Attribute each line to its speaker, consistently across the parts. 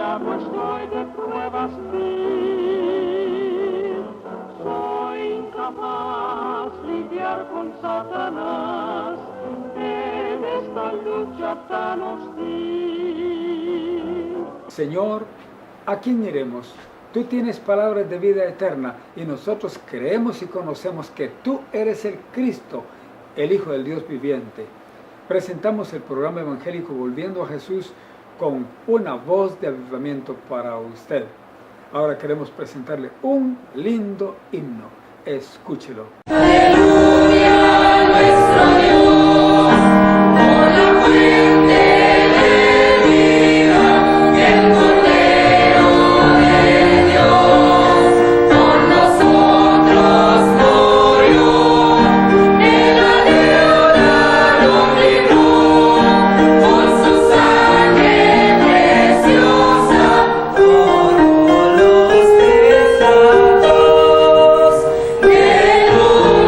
Speaker 1: rodeado estoy de pruebas mil. Soy incapaz lidiar con Satanás en esta lucha tan hostil.
Speaker 2: Señor, ¿a quién iremos? Tú tienes palabras de vida eterna y nosotros creemos y conocemos que tú eres el Cristo, el Hijo del Dios viviente. Presentamos el programa evangélico Volviendo a Jesús con una voz de avivamiento para usted. Ahora queremos presentarle un lindo himno. Escúchelo.
Speaker 3: Aleluya, nuestro Dios, por la fuente de vida, el Cordero de Dios, por nosotros murió, en la deuda nos libró, por su sangre preciosa, por los pecados del mundo.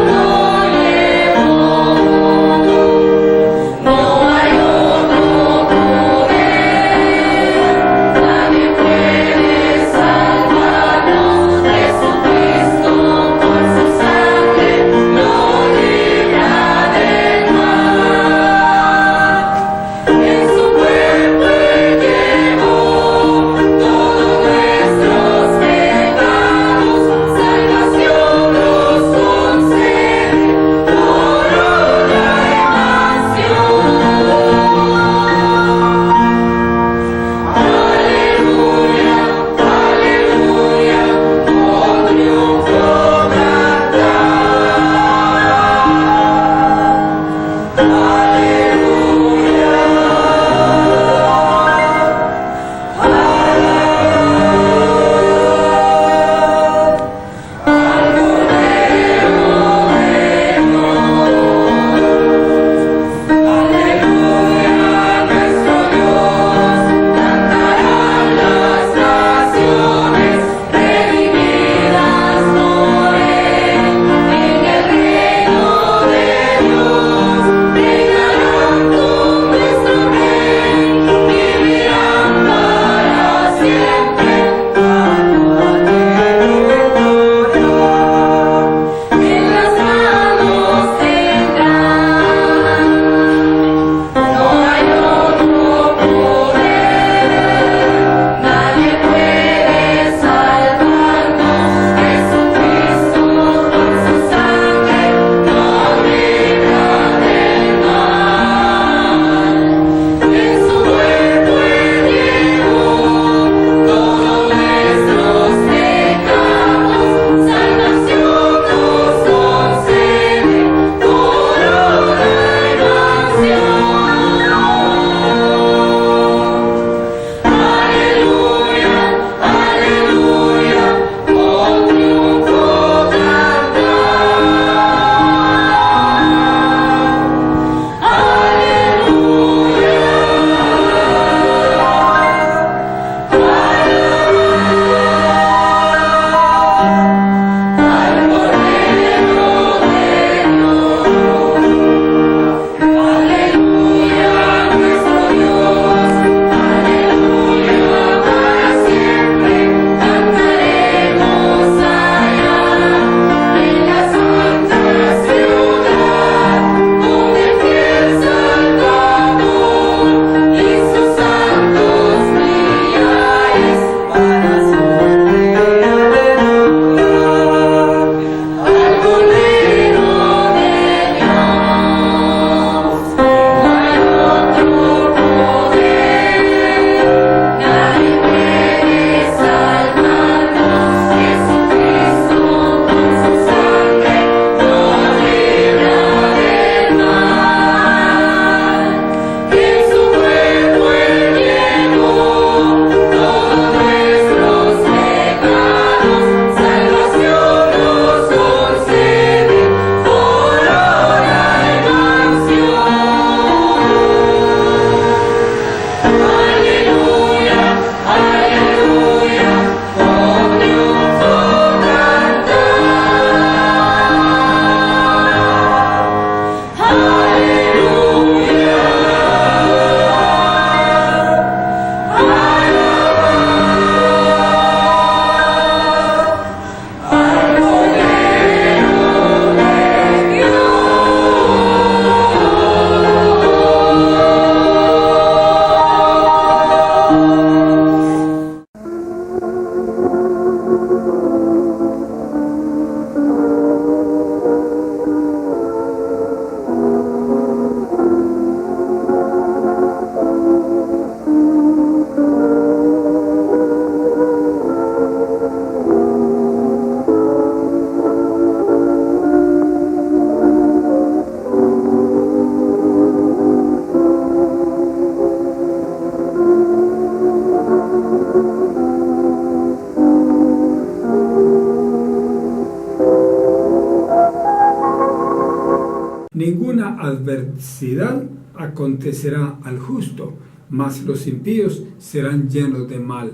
Speaker 2: adversidad acontecerá al justo, mas los impíos serán llenos de mal.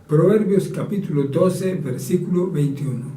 Speaker 2: Proverbios capítulo 12, versículo 21.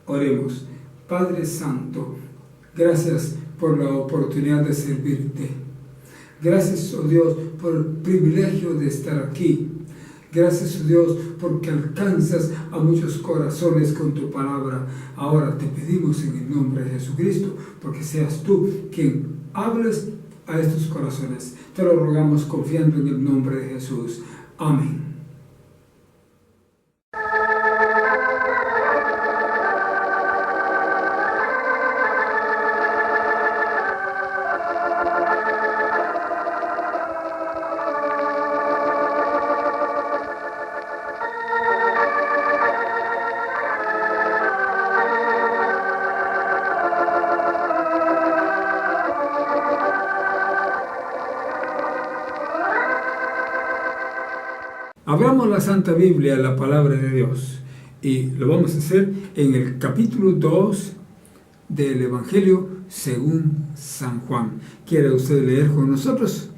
Speaker 2: Oremos. Padre Santo, gracias por la oportunidad de servirte. Gracias, oh Dios, por el privilegio de estar aquí. Gracias, oh Dios, porque alcanzas a muchos corazones con tu palabra. Ahora te pedimos en el nombre de Jesucristo, porque seas tú quien hables a estos corazones. Te lo rogamos confiando en el nombre de Jesús. Amén. Abramos la Santa Biblia, la palabra de Dios, y lo vamos a hacer en el capítulo 2 del Evangelio según San Juan. ¿Quiere usted leer con nosotros?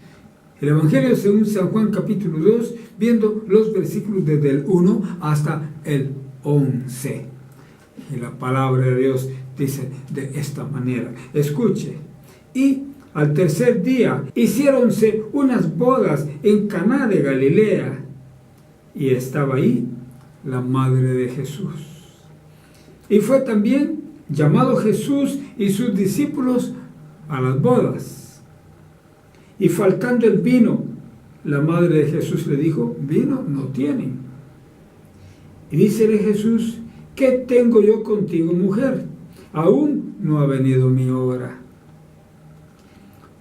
Speaker 2: El Evangelio según San Juan, capítulo 2, viendo los versículos desde el 1 hasta el 11. Y la palabra de Dios dice de esta manera. Escuche. Y al tercer día hiciéronse unas bodas en Caná de Galilea, y estaba ahí la madre de Jesús. Y fue también llamado Jesús y sus discípulos a las bodas. Y faltando el vino, la madre de Jesús le dijo: vino no tienen. Y dícele Jesús: ¿qué tengo yo contigo, mujer? Aún no ha venido mi hora.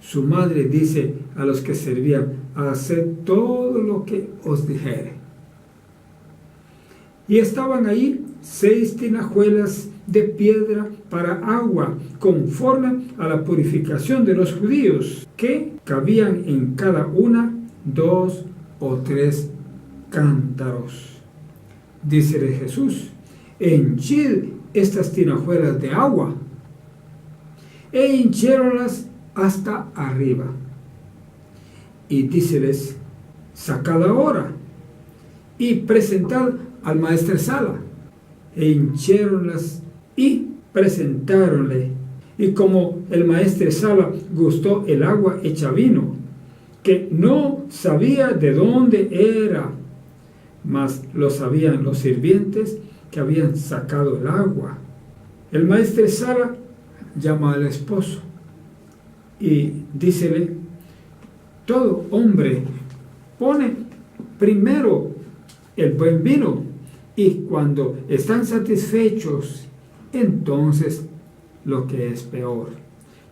Speaker 2: Su madre dice a los que servían: haced todo lo que os dijere. Y estaban ahí 6 tinajuelas de piedra para agua, conforme a la purificación de los judíos, que cabían en cada una 2 o 3 cántaros. Dícele Jesús: henchid estas tinajuelas de agua. E hinchéronlas hasta arriba. Y díceles: sacad ahora y presentad al maestresala. E hinchéronlas y presentáronle. Y como el maestresala gustó el agua hecha vino, que no sabía de dónde era, mas lo sabían los sirvientes que habían sacado el agua. El maestresala llama al esposo y dícele: todo hombre pone primero el buen vino, y cuando están satisfechos, entonces lo que es peor.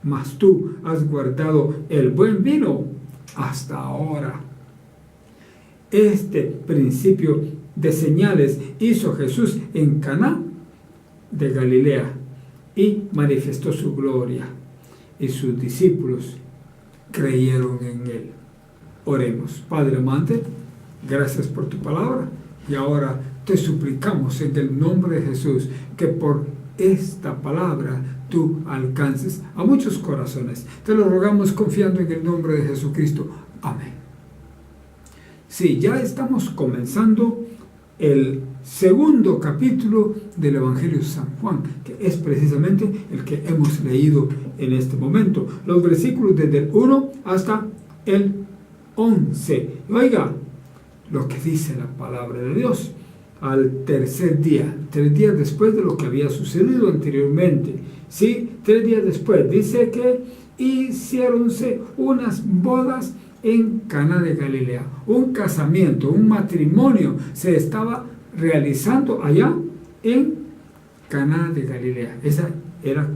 Speaker 2: Mas tú has guardado el buen vino hasta ahora. Este principio de señales hizo Jesús en Caná de Galilea y manifestó su gloria, y sus discípulos creyeron en él. Oremos. Padre amante, gracias por tu palabra, y ahora te suplicamos en el nombre de Jesús que por esta palabra tú alcances a muchos corazones. Te lo rogamos confiando en el nombre de Jesucristo. Amén. Sí, ya estamos comenzando el segundo capítulo del Evangelio de San Juan, que es precisamente el que hemos leído en este momento. Los versículos desde el 1 hasta el 11. Oiga lo que dice la palabra de Dios. Al tercer día, 3 días después de lo que había sucedido anteriormente, ¿sí? 3 días después, dice que hiciéronse unas bodas en Caná de Galilea. Un casamiento, un matrimonio se estaba realizando allá en Caná de Galilea.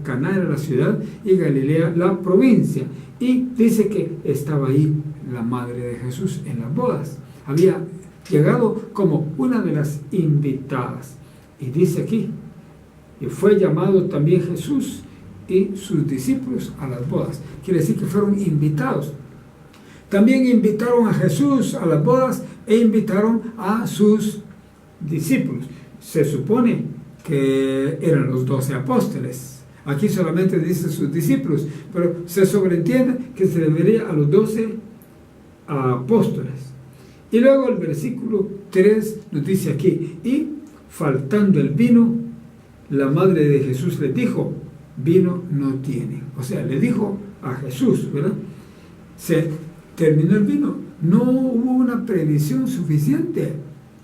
Speaker 2: Caná era la ciudad y Galilea la provincia. Y dice que estaba ahí la madre de Jesús en las bodas. Había llegado como una de las invitadas. Y dice aquí, y fue llamado también Jesús y sus discípulos a las bodas. Quiere decir que fueron invitados. También invitaron a Jesús a las bodas e invitaron a sus discípulos. Se supone que eran los 12 apóstoles. Aquí solamente dice sus discípulos, pero se sobreentiende que se debería a los 12 apóstoles. Y luego el versículo 3 nos dice aquí, y faltando el vino, la madre de Jesús les dijo, vino no tienen. O sea, le dijo a Jesús, ¿verdad? Se terminó el vino. No hubo una previsión suficiente.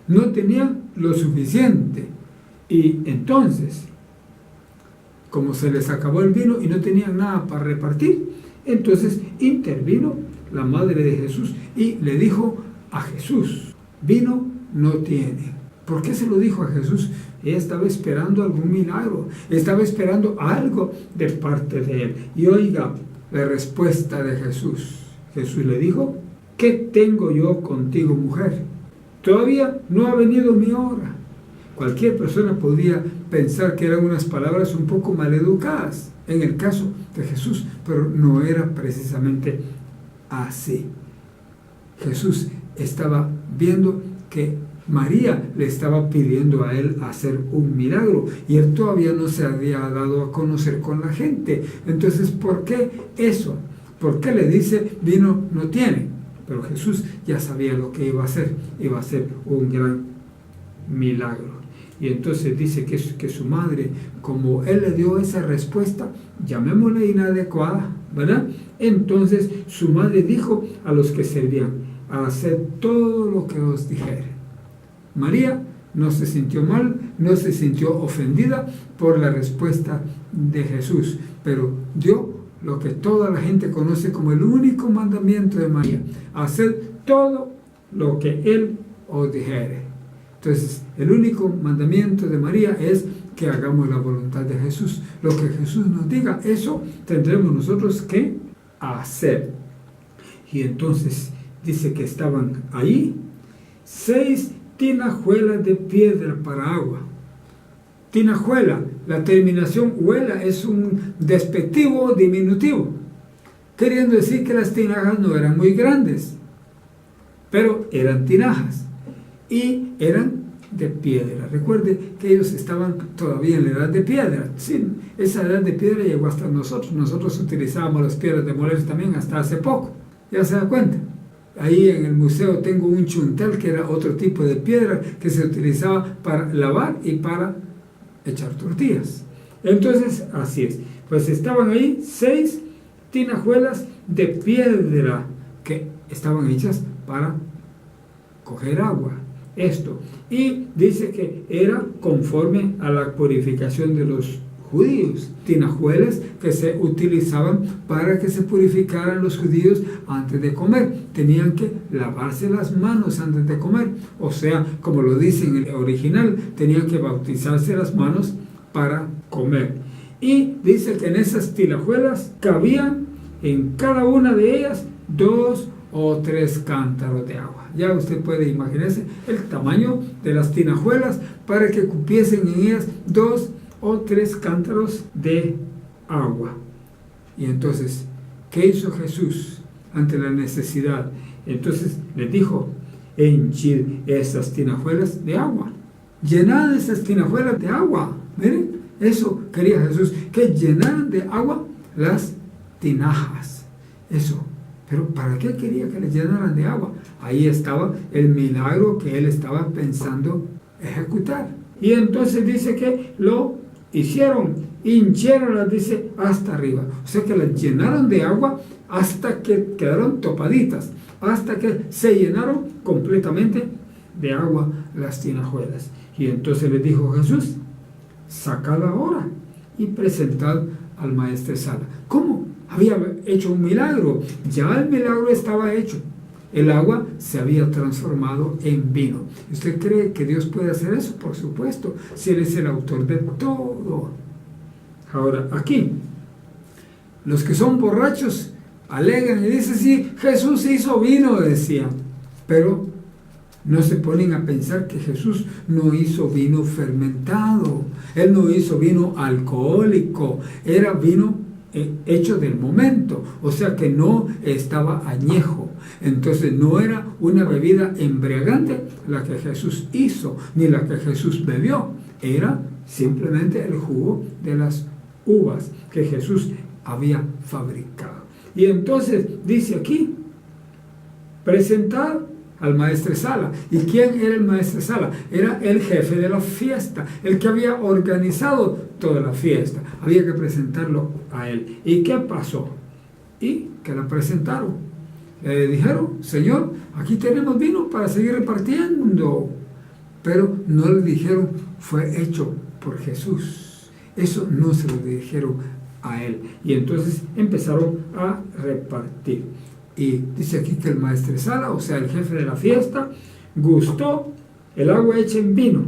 Speaker 2: No tenían lo suficiente. Y entonces, como se les acabó el vino y no tenían nada para repartir, entonces intervino la madre de Jesús y le dijo a Jesús, vino no tiene. ¿Por qué se lo dijo a Jesús? Ella estaba esperando algún milagro, estaba esperando algo de parte de él. Y oiga la respuesta de Jesús. Jesús le dijo, ¿qué tengo yo contigo, mujer? Todavía no ha venido mi hora. Cualquier persona podría pensar que eran unas palabras un poco maleducadas en el caso de Jesús, pero no era precisamente así. Jesús estaba viendo que María le estaba pidiendo a él hacer un milagro y él todavía no se había dado a conocer con la gente. Entonces, ¿por qué eso? ¿Por qué le dice vino no tiene? Pero Jesús ya sabía lo que iba a hacer un gran milagro. Y entonces dice que su madre, como él le dio esa respuesta, llamémosle inadecuada, ¿verdad? Entonces su madre dijo a los que servían, haced todo lo que os dijere. María no se sintió mal, no se sintió ofendida por la respuesta de Jesús, pero dio lo que toda la gente conoce como el único mandamiento de María, haced todo lo que él os dijere. Entonces, el único mandamiento de María es que hagamos la voluntad de Jesús. Lo que Jesús nos diga, eso tendremos nosotros que hacer. Y entonces dice que estaban ahí 6 tinajuelas de piedra para agua. Tinajuela, la terminación huela es un despectivo diminutivo, queriendo decir que las tinajas no eran muy grandes, pero eran tinajas y eran de piedra. Recuerde que ellos estaban todavía en la edad de piedra. Sí, esa edad de piedra llegó hasta nosotros. Nosotros utilizábamos las piedras de moler también hasta hace poco. ¿Ya se da cuenta? Ahí en el museo tengo un chuntal que era otro tipo de piedra que se utilizaba para lavar y para echar tortillas. Entonces, así es. Pues estaban ahí 6 tinajuelas de piedra que estaban hechas para coger agua. Esto. Y dice que era conforme a la purificación de los judíos. Tinajuelas que se utilizaban para que se purificaran los judíos antes de comer. Tenían que lavarse las manos antes de comer. O sea, como lo dice en el original, tenían que bautizarse las manos para comer. Y dice que en esas tinajuelas cabían en cada una de ellas 2 o 3 cántaros de agua. Ya usted puede imaginarse el tamaño de las tinajuelas para que cupiesen en ellas 2 o 3 cántaros de agua. Y entonces, ¿qué hizo Jesús ante la necesidad? Entonces les dijo, henchid esas tinajuelas de agua. llenaran esas tinajuelas de agua. Miren, eso quería Jesús, que llenaran de agua las tinajas. Eso. Pero ¿para qué quería que les llenaran de agua? Ahí estaba el milagro que él estaba pensando ejecutar. Y entonces dice que lo hicieron, hinchieron, dice, hasta arriba. O sea que las llenaron de agua hasta que quedaron topaditas, hasta que se llenaron completamente de agua las tinajuelas. Y entonces les dijo Jesús, sacad ahora y presentad al maestresala. ¿Cómo? Había hecho un milagro, ya el milagro estaba hecho. El agua se había transformado en vino. ¿Usted cree que Dios puede hacer eso? Por supuesto, si Él es el autor de todo. Ahora, aquí, los que son borrachos alegan y dicen, sí, Jesús hizo vino, decían. Pero no se ponen a pensar que Jesús no hizo vino fermentado. Él no hizo vino alcohólico. Era vino hecho del momento, o sea que no estaba añejo. Entonces no era una bebida embriagante la que Jesús hizo, ni la que Jesús bebió. Era simplemente el jugo de las uvas que Jesús había fabricado. Y entonces dice aquí, presentar al maestresala. ¿Y quién era el maestresala? Era el jefe de la fiesta, el que había organizado toda la fiesta. Había que presentarlo a él. ¿Y qué pasó? Y que la presentaron. Le dijeron, Señor, aquí tenemos vino para seguir repartiendo. Pero no le dijeron, fue hecho por Jesús. Eso no se lo dijeron a él. Y entonces empezaron a repartir. Y dice aquí que el maestresala, o sea, el jefe de la fiesta, gustó el agua hecha en vino,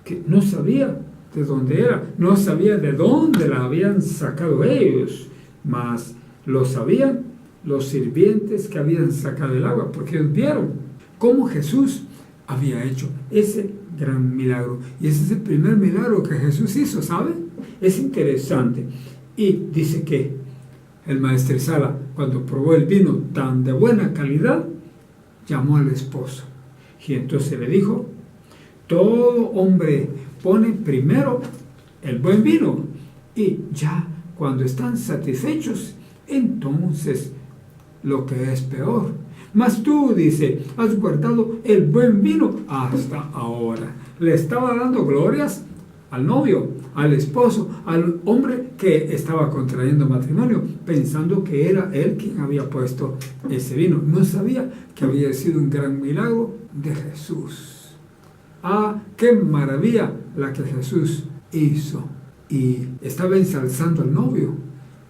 Speaker 2: que no sabía de dónde era, no sabía de dónde la habían sacado ellos, mas lo sabían los sirvientes que habían sacado el agua, porque ellos vieron cómo Jesús había hecho ese gran milagro. Y ese es el primer milagro que Jesús hizo, ¿sabe? Es interesante. Y dice que el maestresala, cuando probó el vino tan de buena calidad, llamó al esposo. Y entonces le dijo, todo hombre pone primero el buen vino, y ya cuando están satisfechos, entonces lo que es peor. Mas tú, dice, has guardado el buen vino hasta ahora. Le estaba dando glorias al novio, al esposo, al hombre que estaba contrayendo matrimonio, pensando que era él quien había puesto ese vino. No sabía que había sido un gran milagro de Jesús. Ah, qué maravilla la que Jesús hizo. Y estaba ensalzando al novio,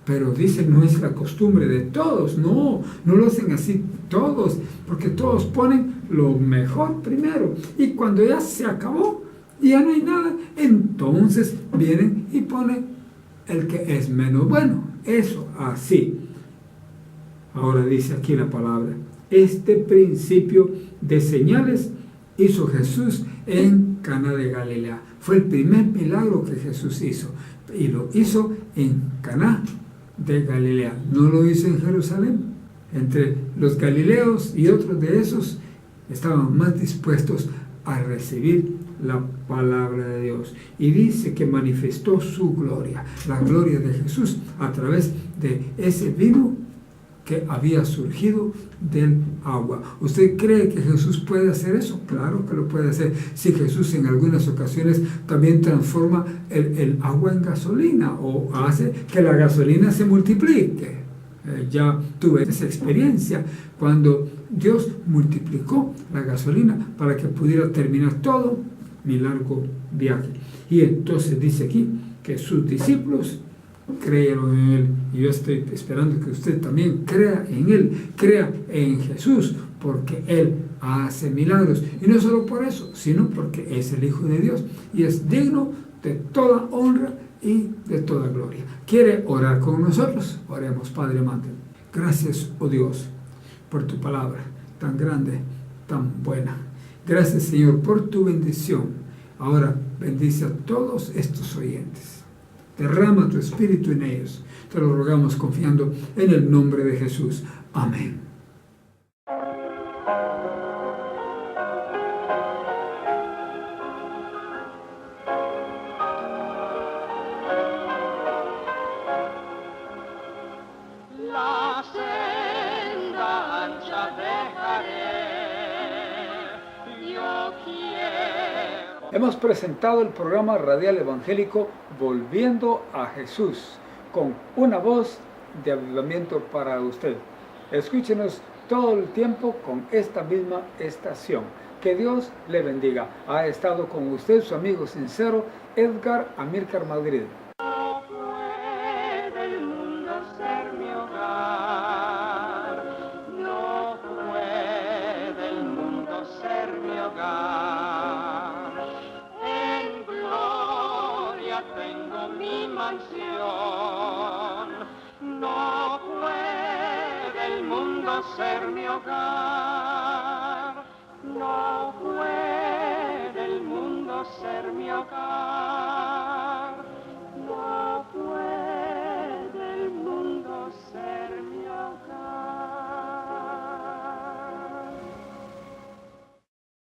Speaker 2: pero dice, no es la costumbre de todos. No lo hacen así todos, porque todos ponen lo mejor primero, y cuando ya se acabó y ya no hay nada, entonces vienen y ponen el que es menos bueno. Eso, así. Ahora dice aquí la palabra, este principio de señales hizo Jesús en Caná de Galilea. Fue el primer milagro que Jesús hizo, y lo hizo en Caná de Galilea. No lo hizo en Jerusalén. Entre los galileos y otros de esos estaban más dispuestos a recibir la palabra de Dios. Y dice que manifestó su gloria, la gloria de Jesús, a través de ese vino que había surgido del agua. ¿Usted cree que Jesús puede hacer eso? Claro que lo puede hacer. Si Jesús en algunas ocasiones también transforma el agua en gasolina, o hace que la gasolina se multiplique. Ya tuve esa experiencia cuando Dios multiplicó la gasolina para que pudiera terminar todo mi largo viaje. Y entonces dice aquí que sus discípulos creyeron en Él. Y yo estoy esperando que usted también crea en Él, crea en Jesús, porque Él hace milagros. Y no solo por eso, sino porque es el Hijo de Dios y es digno de toda honra y de toda gloria. ¿Quiere orar con nosotros? Oremos. Padre amante, gracias, oh Dios, por tu palabra tan grande, tan buena. Gracias, Señor, por tu bendición. Ahora bendice a todos estos oyentes. Derrama tu espíritu en ellos. Te lo rogamos confiando en el nombre de Jesús. Amén.
Speaker 1: senda ancha dejaré. Yo quiero.
Speaker 2: Hemos presentado el programa radial evangélico Volviendo a Jesús, con una voz de avivamiento para usted. Escúchenos todo el tiempo con esta misma estación. Que Dios le bendiga. Ha estado con usted su amigo sincero, Edgar Amílcar Madrid.
Speaker 1: No puede el mundo ser mi hogar. No puede el mundo ser mi hogar. En gloria tengo mi mansión. No puede el mundo ser mi hogar.